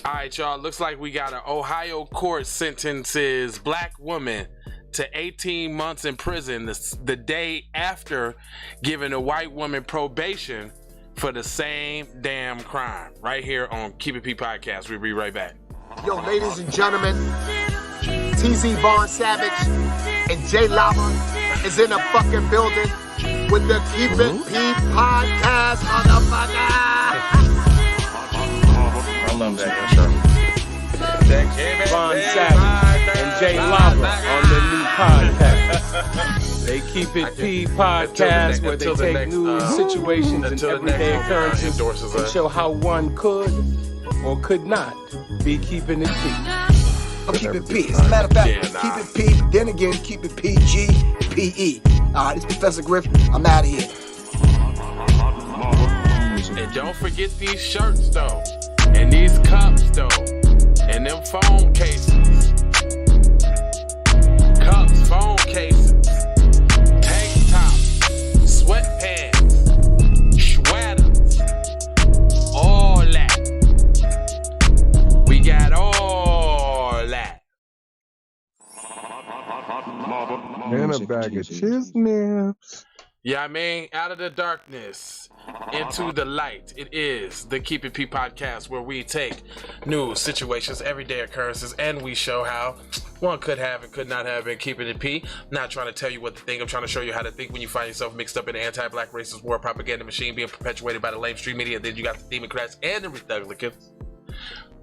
All right, y'all. Looks like we got an Ohio court sentences black woman to 18 months in prison the day after giving a white woman probation for the same damn crime. Right here on Keep It P Podcast. We'll be right back. Yo, ladies and gentlemen, TZ Vaughn Savage and Jay Lava is in the fucking building with the Keep It P Podcast, motherfucker. I love that intro. Vaughn Savage and Jay Lava on the new podcast. They Keep It P Podcast, where they take news, situations, and everyday occurrences and show how one could or could not be keeping it P. I'll keep it P. As a matter of fact, keep it P, but then again, keep it PG, PE. This is Professor Griff. I'm out of here. And don't forget these shirts, though. And these cups, though. And them phone cases. Cups, phone cases. Tank tops. Sweatpants. Sweaters. All that. We got all that. And a bag of chisnips. Yeah, I mean, out of the darkness into the light. It is the Keep It P Podcast, where we take news, situations, everyday occurrences, and we show how one could have and could not have been keeping it P. I'm not trying to tell you what to think. I'm trying to show you how to think when you find yourself mixed up in an anti-black racist war propaganda machine being perpetuated by the lamestream media. Then you got the Democrats and the Republicans,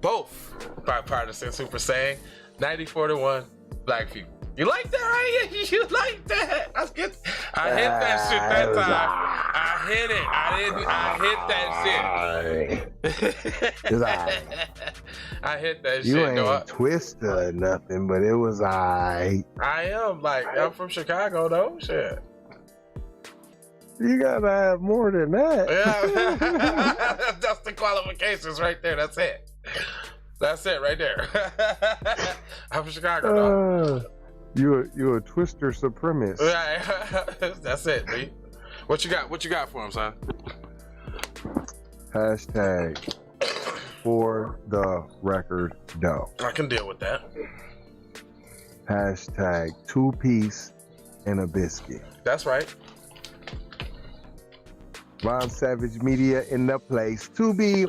both bipartisan, super saying 94-1 black people. You like that, right? You like that? That's good. I hit that shit that time. I hit it. I hit that shit. I hit that you shit. ain't twisted or nothing, but it was alright. I am. Like, I'm from Chicago, though. Shit. You gotta have more than that. Yeah. That's the qualifications right there. That's it. That's it right there. I'm from Chicago, though. You a twister supremacist. Right. That's it, B. What you got for him, son? Hashtag for the record doe. I can deal with that. Hashtag 2-piece and a biscuit. That's right. Vaughn Savage Media in the place to be.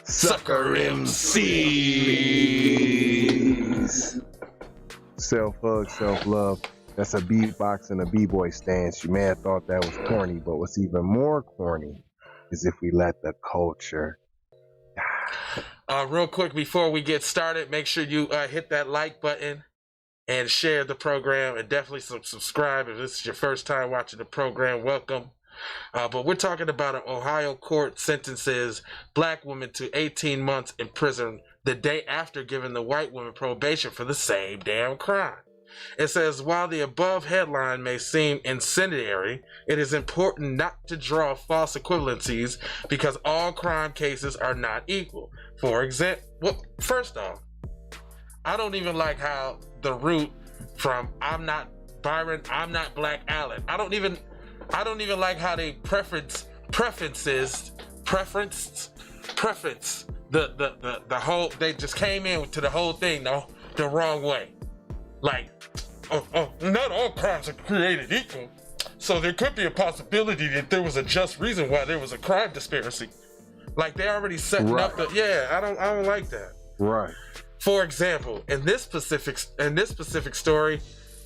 Sucker MCs. Self-hug, self-love. That's a beatbox and a b-boy stance. You may have thought that was corny, but what's even more corny is if we let the culture die. Real quick before we get started, make sure you hit that like button and share the program, and definitely subscribe if this is your first time watching the program. Welcome. But we're talking about an Ohio court sentences black woman to 18 months in prison the day after giving the white woman probation for the same damn crime. It says, while the above headline may seem incendiary, it is important not to draw false equivalencies because all crime cases are not equal. For example, well, first off, I don't even like how the root from I'm not Byron, I'm not Black Allen. I don't even like how they preference the whole, they just came in to the whole thing the wrong way. Like, not all crimes are created equal. So there could be a possibility that there was a just reason why there was a crime conspiracy. Like they already setting up the, I don't like that. Right. For example, in this specific story,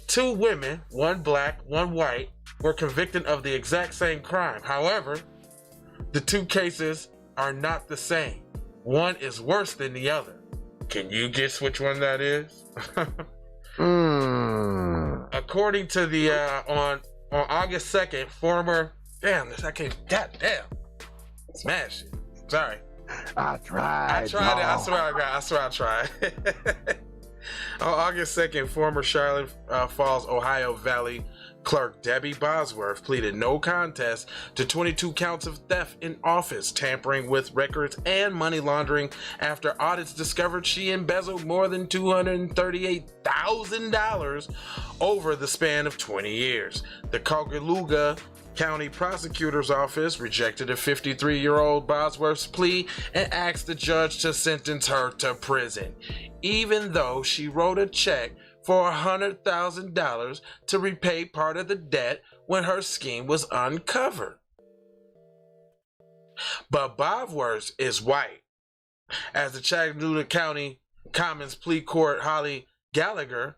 2 women, one black, one white, were convicted of the exact same crime. However, the 2 cases are not the same. One is worse than the other. Can you guess which one that is? According to the on August 2nd, smash it. Sorry. I tried it. I swear I tried. On August 2nd, former Charlotte Falls, Ohio Valley clerk Debbie Bosworth pleaded no contest to 22 counts of theft in office, tampering with records, and money laundering after audits discovered she embezzled more than $238,000 over the span of 20 years. The Caucaluga County Prosecutor's Office rejected a 53-year-old Bosworth's plea and asked the judge to sentence her to prison, even though she wrote a check for $100,000 to repay part of the debt when her scheme was uncovered. But Bosworth is white. As the Chattanooga County Commons Plea Court Holly Gallagher,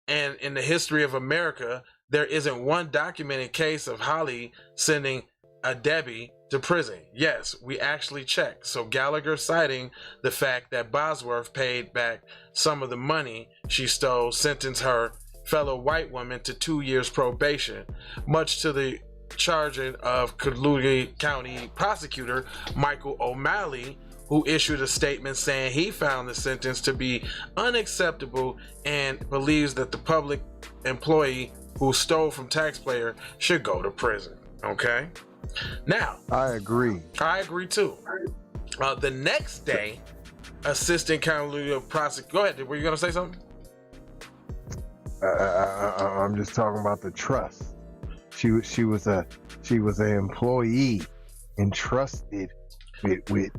and in the history of America, there isn't one documented case of Holly sending a Debbie to prison. Yes, we actually checked. So Gallagher citing the fact that Bosworth paid back some of the money she stole sentenced her fellow white woman to 2 years probation, much to the charging of Columbia County prosecutor Michael O'Malley, who issued a statement saying he found the sentence to be unacceptable and believes that the public employee who stole from taxpayer should go to prison. Okay? Now, I agree too. The next day, Assistant County Prosecutor, go ahead, were you going to say something? I'm just talking about the trust. She was an employee entrusted with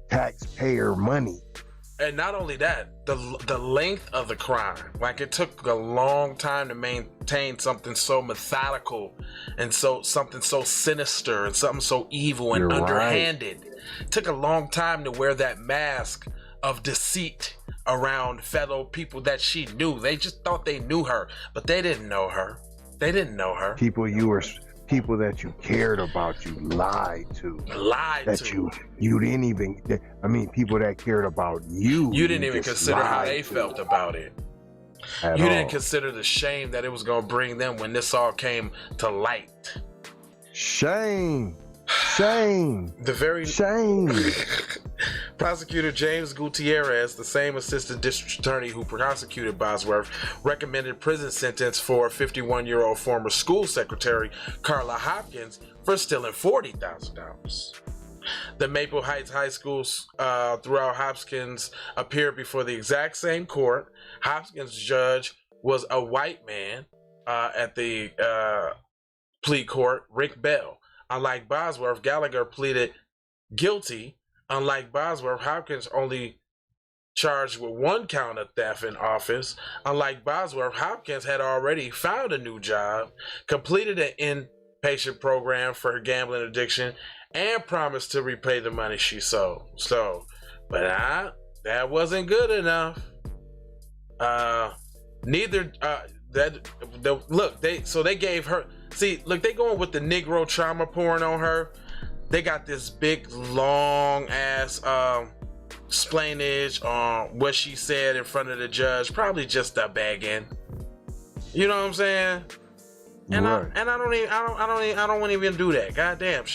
taxpayer money. And not only that, the length of the crime, like it took a long time to maintain something so methodical and something so sinister and something so evil and underhanded. It took a long time to wear that mask of deceit around fellow people that she knew. They just thought they knew her, but they didn't know her. People that you cared about, you lied to. You didn't even, people that cared about you. You didn't even consider how they felt about it. You didn't consider the shame that it was going to bring them when this all came to light. Shame. Prosecutor James Gutierrez, the same assistant district attorney who prosecuted Bosworth, recommended prison sentence for 51-year-old former school secretary Carla Hopkins for stealing $40,000. The Maple Heights High School throughout Hopkins appeared before the exact same court. Hopkins' judge was a white man at the plea court, Rick Bell. Unlike Bosworth, Gallagher pleaded guilty. Unlike Bosworth, Hopkins only charged with one count of theft in office. Unlike Bosworth, Hopkins had already found a new job, completed an inpatient program for her gambling addiction, and promised to repay the money she stole. But that wasn't good enough. They gave her. See, look, they going with the Negro trauma pouring on her. They got this big, long ass explainage on what she said in front of the judge, probably just a begging. You know what I'm saying? And right. I don't want to even do that. Goddamn,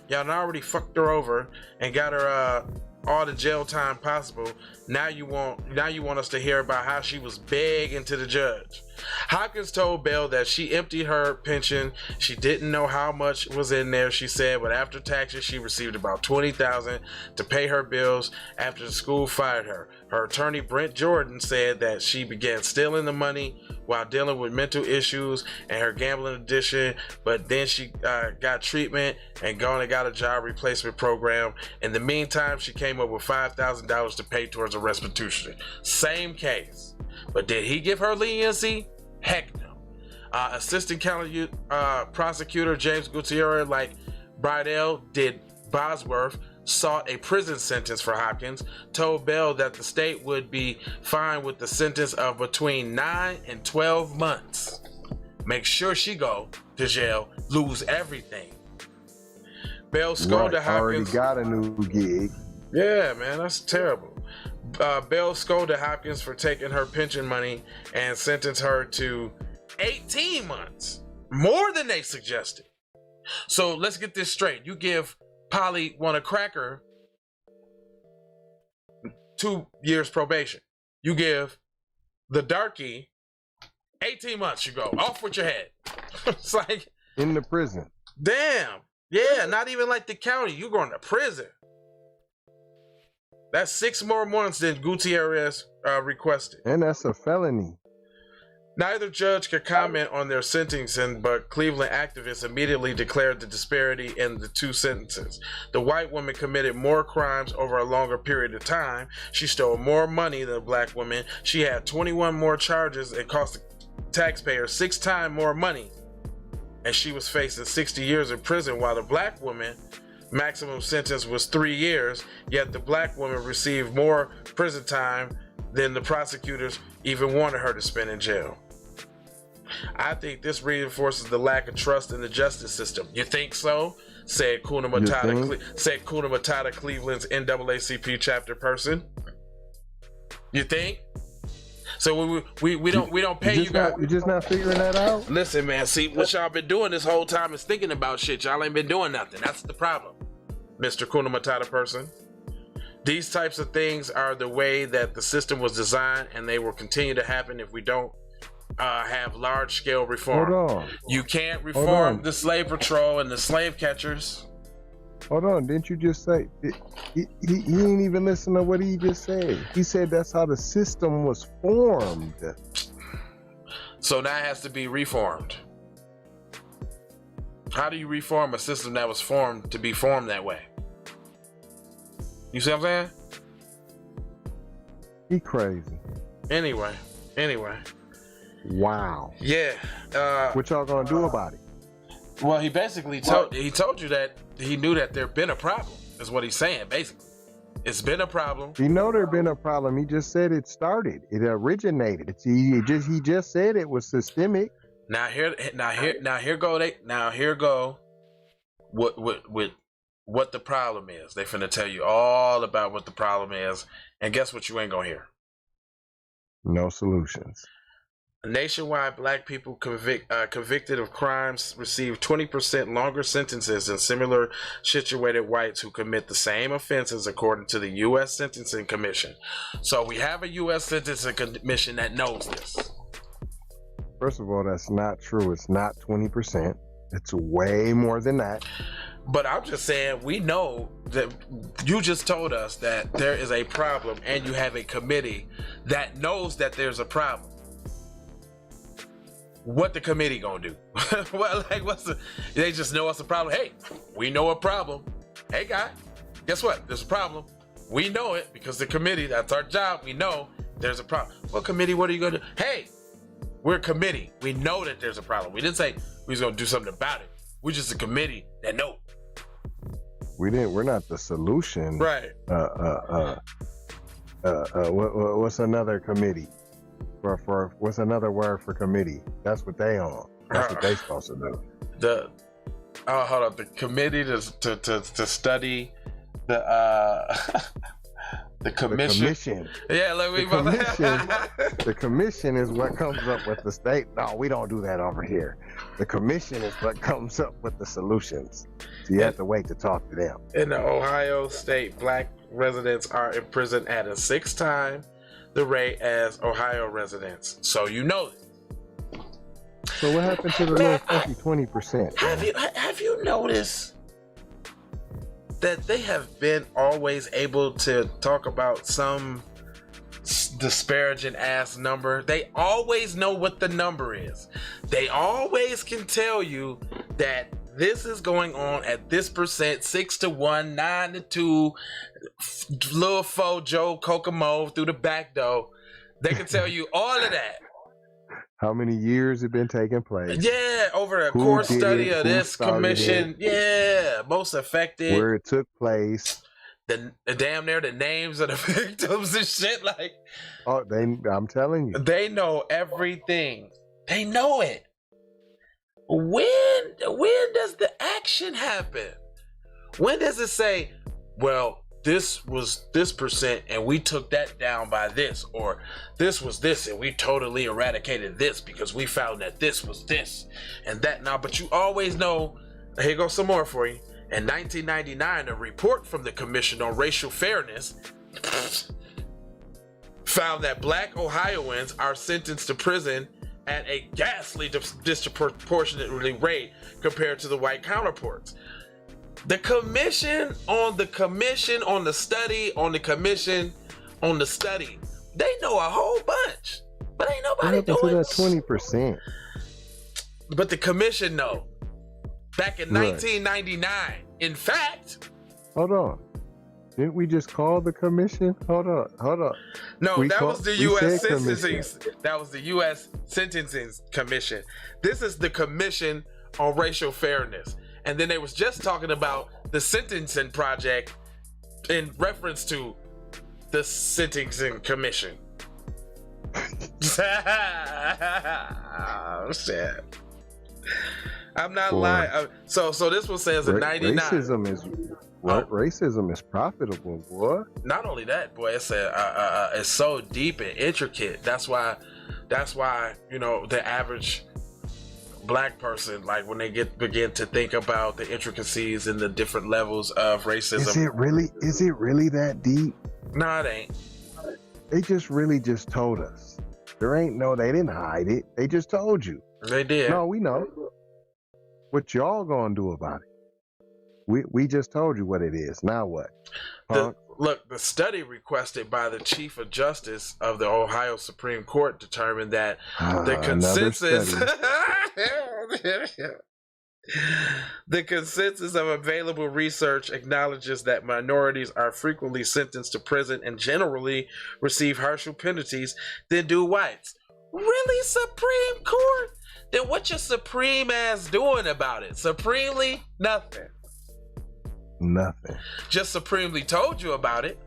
y'all already fucked her over and got her all the jail time possible. Now you want us to hear about how she was begging to the judge. Hopkins told Bell that she emptied her pension. She didn't know how much was in there, she said, but after taxes, she received about $20,000 to pay her bills after the school fired her. Her attorney, Brent Jordan, said that she began stealing the money while dealing with mental issues and her gambling addiction, but then she got treatment and gone and got a job replacement program. In the meantime, she came up with $5,000 to pay towards a restitution. Same case. But did he give her leniency? Heck no. Assistant County Prosecutor James Gutierrez, like Bridell did Bosworth, sought a prison sentence for Hopkins, told Bell that the state would be fine with the sentence of between 9 and 12 months. Make sure she go to jail, lose everything. Bell scolded Hopkins. Already got a new gig. Yeah, man, that's terrible. Bell scolded Hopkins for taking her pension money and sentenced her to 18 months, more than they suggested. So let's get this straight. You give Polly want a cracker 2 years probation. You give the darky 18 months. You go off with your head. It's like in the prison. Damn. Yeah, not even like the county. You going to prison. That's 6 more months than Gutierrez requested. And that's a felony. Neither judge could comment on their sentencing, but Cleveland activists immediately declared the disparity in the two sentences. The white woman committed more crimes over a longer period of time. She stole more money than the black woman. She had 21 more charges and cost the taxpayer 6 times more money. And she was facing 60 years in prison, while the black woman maximum sentence was 3 years, yet the black woman received more prison time than the prosecutors even wanted her to spend in jail. I think this reinforces the lack of trust in the justice system. You think so? Said Kuna Matata, Cleveland's NAACP chapter person. You think? So we don't pay you guys. You just not figuring that out? Listen, man. See, what y'all been doing this whole time is thinking about shit. Y'all ain't been doing nothing. That's the problem, Mr. Kuna Matata person. These types of things are the way that the system was designed, and they will continue to happen if we don't have large-scale reform. Hold on. You can't reform the slave patrol and the slave catchers. Hold on, didn't you just say he ain't even listen to what he just said? He said that's how the system was formed. So now it has to be reformed. How do you reform a system that was formed to be formed that way? You see what I'm saying? He crazy. Anyway. Wow. Yeah. What y'all gonna do about it? Well, he basically told you that he knew that there'd been a problem, is what he's saying, basically. It's been a problem. He know there'd been a problem. He just said it started. It originated. He just said it was systemic. Now here go what the problem is. They finna tell you all about what the problem is, and guess what you ain't gonna hear? No solutions. Nationwide, black people convicted of crimes receive 20% longer sentences than similar situated whites who commit the same offenses, according to the U.S. Sentencing Commission. So we have a U.S. Sentencing Commission that knows this. First of all, that's not true. It's not 20%. It's way more than that. But I'm just saying, we know that you just told us that there is a problem, and you have a committee that knows that there's a problem. What the committee gonna do? Well, like, they just know it's a problem. Hey, we know a problem. Hey, guy, guess what? There's a problem. We know it because the committee, that's our job. We know there's a problem. What committee? What are you gonna do? Hey, we're a committee. We know that there's a problem. We didn't say we was gonna do something about it. We're just a committee that know. We're not the solution. Right. What's another committee? For what's another word for committee? That's what they on. That's what they supposed to do. Hold up. The committee to study the commission. Yeah, the commission is what comes up with the state. No, we don't do that over here. The commission is what comes up with the solutions. So you have to wait to talk to them. In the Ohio state, black residents are in prison at a 6 times the rate as Ohio residents. So you know it. So what happened to the little funky 20%? Have you noticed that they have been always able to talk about some disparaging ass number? They always know what the number is. They always can tell you that this is going on at this percent, 6-1, 9-2, Lil Fo Joe Kokomo through the back door. They can tell you all of that. How many years it been taking place? Yeah, over a course study of this commission. Yeah, most effective. Where it took place. The damn near the names of the victims and shit. Like, I'm telling you, they know everything. They know it. When does the action happen? When does it say, well, this was this percent and we took that down by this, or this was this and we totally eradicated this because we found that this was this and that? Now, but you always know, here goes some more for you. In 1999, a report from the Commission on Racial Fairness found that black Ohioans are sentenced to prison at a ghastly disproportionate rate compared to the white counterparts. The commission on the commission on the study on the commission on the study, they know a whole bunch. But ain't What nobody happened to doing that 20%? But the commission, no. Back in Right. 1999. In fact, Hold on. Didn't we just call the commission? Hold on. no, We that call- was the we U.S. said sentencing. commission. That was the U.S. Sentencing Commission. This is the Commission on Racial Fairness. And then they was just talking about the sentencing project in reference to the Sentencing Commission. Oh, shit. I'm not Boy. lying. So this one says in 99. Racism is profitable, boy. Not only that, boy, it's so deep and intricate. That's why the average black person, like when they begin to think about the intricacies and the different levels of racism. Is it really that deep? No, it ain't. They just told us. They didn't hide it. They just told you. They did. No, we know. What y'all gonna do about it? We just told you what it is. Now what? The study requested by the Chief of Justice of the Ohio Supreme Court determined that the consensus the consensus of available research acknowledges that minorities are frequently sentenced to prison and generally receive harsher penalties than do whites. Really, Supreme Court? Then what your supreme ass doing about it? Supremely nothing. Nothing. Just supremely told you about it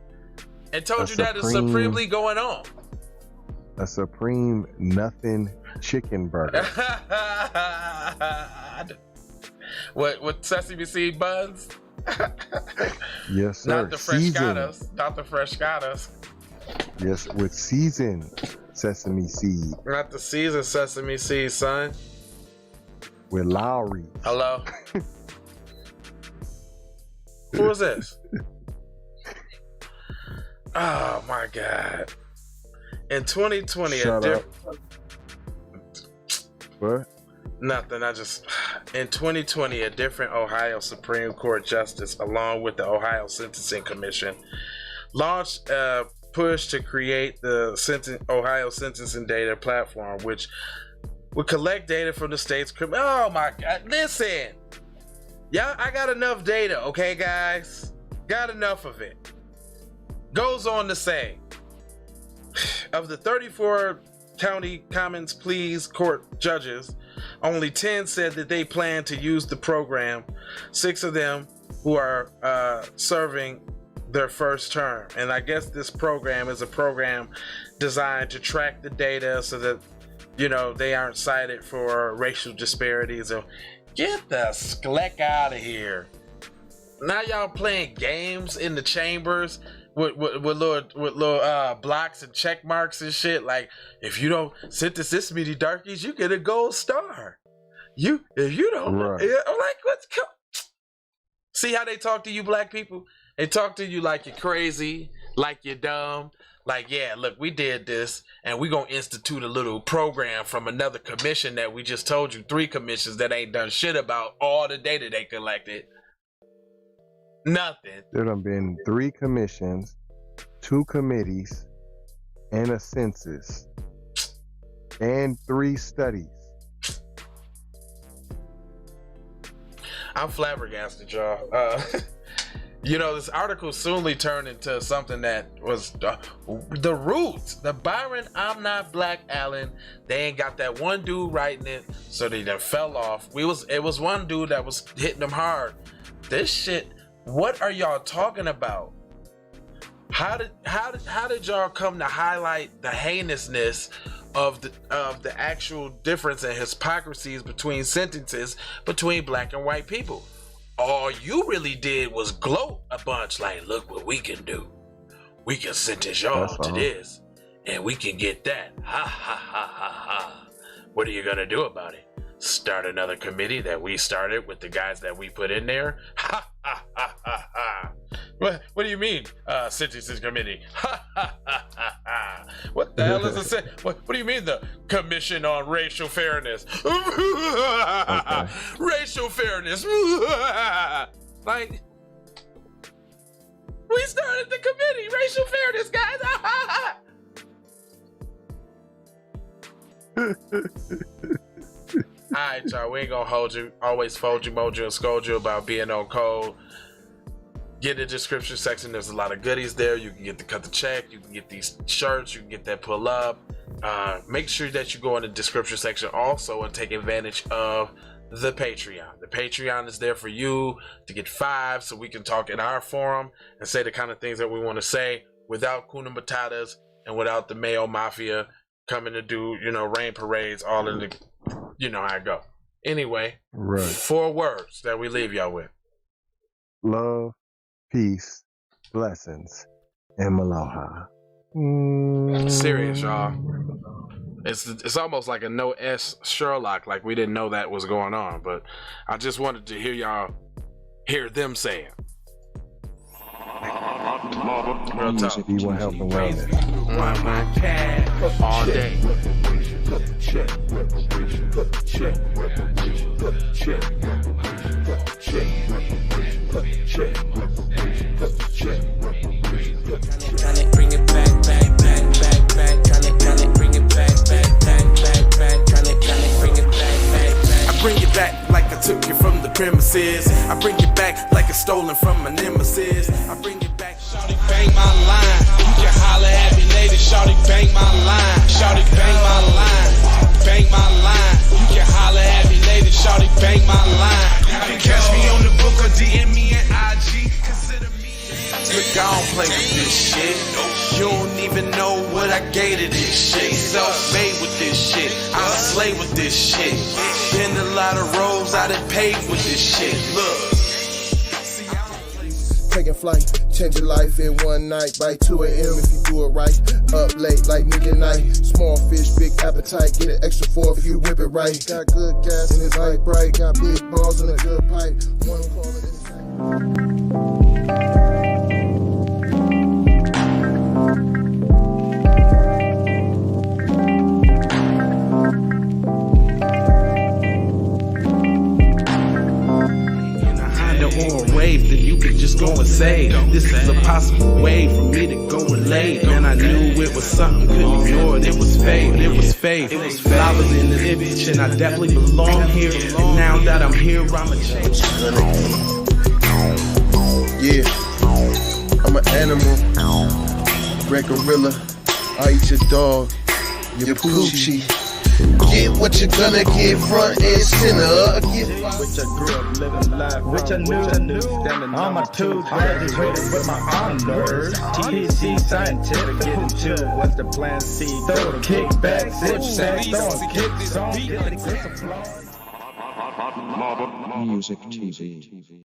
and told you that it's supremely going on. A supreme nothing chicken burger. What sesame seed buns? Yes, sir. Not the frescatas. Not the frescatas. Yes, with seasoned sesame seed. Not the seasoned sesame seed, son. With Lowry. Hello? Who is this? Oh my God. In 2020, Shut up. What? Nothing. In 2020, a different Ohio Supreme Court justice, along with the Ohio Sentencing Commission, launched a push to create the Ohio Sentencing Data Platform, which would collect data from the state's criminal. Oh my God! Listen, y'all, I got enough data. Okay, guys, got enough of it. Goes on to say, of the 34 county commons pleas court judges, only 10 said that they plan to use the program. 6 of them who are serving their first term. And I guess this program is a program designed to track the data so that, they aren't cited for racial disparities. Or get the skleck out of here. Now y'all playing games in the chambers with little blocks and check marks and shit. Like, if you don't sentence this many darkies, you get a gold star. If you don't, right. I'm like, see how they talk to you, black people? They talk to you like you're crazy, like you're dumb. Like, yeah, look, we did this, and we gonna institute a little program from another commission that we just told you, 3 commissions that ain't done shit about all the data they collected. Nothing. There done been 3 commissions, 2 committees, and a census, and 3 studies. I'm flabbergasted, y'all. This article soonly turned into something that was the Roots, the Byron I'm Not Black Allen. They ain't got that one dude writing it, so they done fell off. It was one dude that was hitting them hard. This shit. What are y'all talking about? How did y'all come to highlight the heinousness of the actual difference and hypocrisies between sentences between black and white people? All you really did was gloat a bunch, like, look what we can do. We can sentence y'all to this, and we can get that. Ha ha ha ha ha. What are you gonna do about it? Start another committee that we started with the guys that we put in there? Ha ha ha ha ha. What do you mean, sentencing committee? Ha ha ha ha ha. What the hell is a what do you mean, the Commission on Racial Fairness? Okay. Racial fairness. Like, we started the committee, racial fairness, guys. Alright, y'all, we ain't gonna hold you. Always fold you, mold you, and scold you about being on code. Get the description section. There's a lot of goodies there. You can get the cut the check. You can get these shirts. You can get that pull up. Make sure that you go in the description section also and take advantage of the Patreon. The Patreon is there for you to get 5 so we can talk in our forum and say the kind of things that we want to say without Kuna Matatas and without the Mayo Mafia coming to do, rain parades all in the, how I go. Anyway, Right. 4 words that we leave y'all with. Love, peace, blessings, and aloha. Serious, y'all. It's almost like a no S Sherlock, like we didn't know that was going on, but I just wanted to hear them say it. Real talk. Be one health and wellness. All day. Tryna bring it back. Tryna bring it back. Tryna bring it back. I bring it back like I took it from the premises. I bring it back like it's stolen from my nemesis. I bring it back. Shawty bang my line. You can holler at me later. Shawty bang my line. Shawty bang my line. Bang my line. You can holler at me later. Shawty bang my line. You can catch me on the book or DM me at IG. Consider me. Look, I don't play with this shit. You don't even know what I gave to this shit. Self-made with this shit. I slay with this shit. Been a lot of roads I done paved with this shit. Look. Taking flight, changing life in one night. By 2 a.m. if you do it right. Up late like nigga night. Small fish, big appetite. Get an extra 4 if you whip it right. Got good gas in his light bright. Got big balls and a good pipe. One call it inside. Wave, then you can just go and say this is a possible way for me to go and lay. Man, I knew it was something, couldn't ignore it. It was faith, it was faith. I was in this bitch and I definitely belong here. And now that I'm here, I'ma change. Yeah, I'm an animal, red gorilla. I eat your dog, your poochie. Get what you're gonna get, front and center. Which I grew up living life, which I knew. Standing on my toes, graduated with my honors. TC scientific, getting chill. What's the plan? C, throw the kickback, zip sack, throwing kicks on. Music TV.